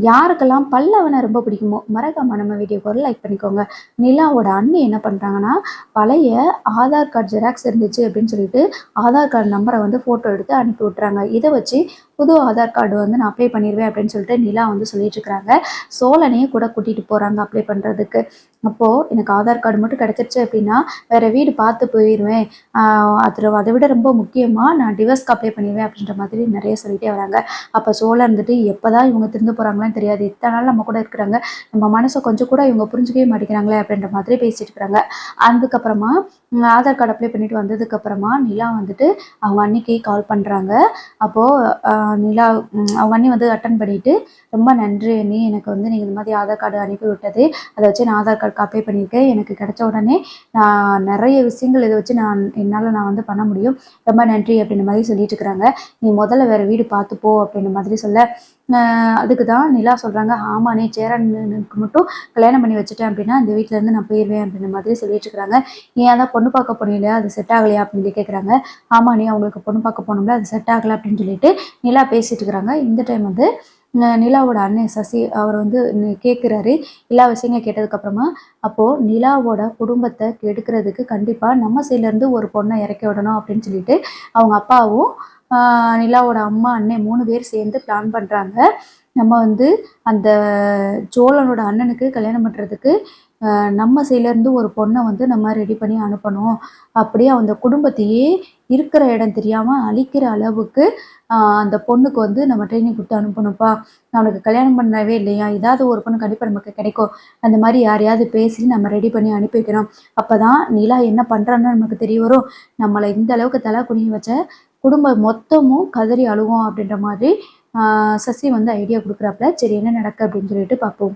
யாருக்கெல்லாம் பல்லவனை ரொம்ப பிடிக்குமோ மறக்காம நம்ம வீடியோக்கு ஒரு லைக் பண்ணிக்கோங்க. நிலாவோட அண்ணி என்ன பண்ணுறாங்கன்னா, பழைய ஆதார் கார்டு ஜெராக்ஸ் இருந்துச்சு அப்படின்னு சொல்லிட்டு ஆதார் கார்டு நம்பரை வந்து ஃபோட்டோ எடுத்து அனுப்பி விட்றாங்க. இதை வச்சு புது ஆதார் கார்டு வந்து நான் அப்ளை பண்ணிடுவேன் அப்படின்னு சொல்லிட்டு நிலா வந்து சொல்லிட்டு இருக்கிறாங்க. சோழனையும் கூட கூட்டிகிட்டு போகிறாங்க அப்ளை பண்ணுறதுக்கு. அப்போது எனக்கு ஆதார் கார்டு மட்டும் கிடச்சிருச்சு அப்படின்னா வேறு வீடு பார்த்து போயிடுவேன், அதை விட ரொம்ப முக்கியமாக நான் டிவோர்ஸ்க்கு அப்ளை பண்ணிடுவேன் அப்படின்ற மாதிரி நிறைய சொல்லிகிட்டே வராங்க. அப்போ சோழன் இருந்துட்டு எப்போ தான் இவங்க திருந்து போகிறாங்களான்னு தெரியாது, இத்தனை நாள் நம்ம கூட இருக்கிறாங்க, நம்ம மனசை கொஞ்சம் கூட இவங்க புரிஞ்சுக்கவே மாட்டேங்கிறாங்களே அப்படின்ற மாதிரி பேசிட்டு இருக்கிறாங்க. அதுக்கப்புறமா ஆதார் கார்டு அப்ளை பண்ணிட்டு வந்ததுக்கப்புறமா நிலா வந்துட்டு அவங்க அன்னிக்கு கால் பண்ணுறாங்க. அப்போது நிலா அவங்க அண்ணி வந்து அட்டன் பண்ணிவிட்டு, ரொம்ப நன்றி அண்ணி, எனக்கு வந்து நீங்கள் இந்த மாதிரி ஆதார் கார்டு அனுப்பி விட்டது, அதை வச்சு நான் ஆதார் கார்டுக்கு அப்ளை பண்ணியிருக்கேன், எனக்கு கிடைச்ச உடனே நான் நிறைய விஷயங்கள் இதை வச்சு என்னால் நான் வந்து பண்ண முடியும், ரொம்ப நன்றி அப்படின்ற மாதிரி சொல்லிட்டு இருக்கிறாங்க. நீ முதல்ல வேறு வீடு பார்த்துப்போ அப்படின்ற மாதிரி சொல்ல, அதுக்கு தான் நிலா சொல்கிறாங்க, ஆமா நீ சேரனுக்கு மட்டும் கல்யாணம் பண்ணி வச்சுட்டேன் அப்படின்னா இந்த வீட்டிலேருந்து நான் போயிடுவேன் அப்படின்ற மாதிரி சொல்லிட்டு இருக்கிறாங்க. நீ அதான் பொண்ணு பார்க்க போனீங்களா, அது செட் ஆகலையா அப்படின்னு கேட்குறாங்க. ஆமா நீ அவங்களுக்கு பொண்ணு பார்க்க போனோம்ல, அது செட் ஆகலை அப்படின்னு சொல்லிட்டு நிலா பேசிட்டு இருக்கிறாங்க. இந்த டைம் வந்து நிலாவோட அண்ணன் சசி அவர் வந்து கேட்குறாரு. எல்லா விஷயங்கள் கேட்டதுக்கப்புறமா, அப்போது நிலாவோட குடும்பத்தை கெடுக்கிறதுக்கு கண்டிப்பாக நம்ம சைட்லேருந்து ஒரு பொண்ணை இறக்கி விடணும் அப்படின்னு சொல்லிட்டு அவங்க அப்பாவும் நிலாவோட அம்மா அண்ணன் 3 பேர் சேர்ந்து பிளான் பண்ணுறாங்க. நம்ம வந்து அந்த சோழனோட அண்ணனுக்கு கல்யாணம் பண்ணுறதுக்கு நம்ம சைட்லேருந்து ஒரு பொண்ணை வந்து நம்ம ரெடி பண்ணி அனுப்பணும், அப்படியே அந்த குடும்பத்தையே இருக்கிற இடம் தெரியாமல் அழிக்கிற அளவுக்கு அந்த பொண்ணுக்கு வந்து நம்ம ட்ரைனிங் கொடுத்து அனுப்பணும்ப்பா, அவனுக்கு கல்யாணம் பண்ணவே இல்லையா, ஏதாவது ஒரு பொண்ணு கண்டிப்பாக நமக்கு கிடைக்கும், அந்த மாதிரி யாரையாவது பேசி நம்ம ரெடி பண்ணி அனுப்பி வைக்கணும், அப்போ தான் நிலா என்ன பண்ணுறான்னு நமக்கு தெரிய வரும், நம்மளை இந்த அளவுக்கு தலை குனிய வச்ச குடும்பம் மொத்தமும் கதறி அழுவோம் அப்படின்ற மாதிரி சசி வந்து ஐடியா கொடுக்குறாப்புல. சரி என்ன நடக்கு அப்படின்னு சொல்லிட்டு பார்ப்போம்.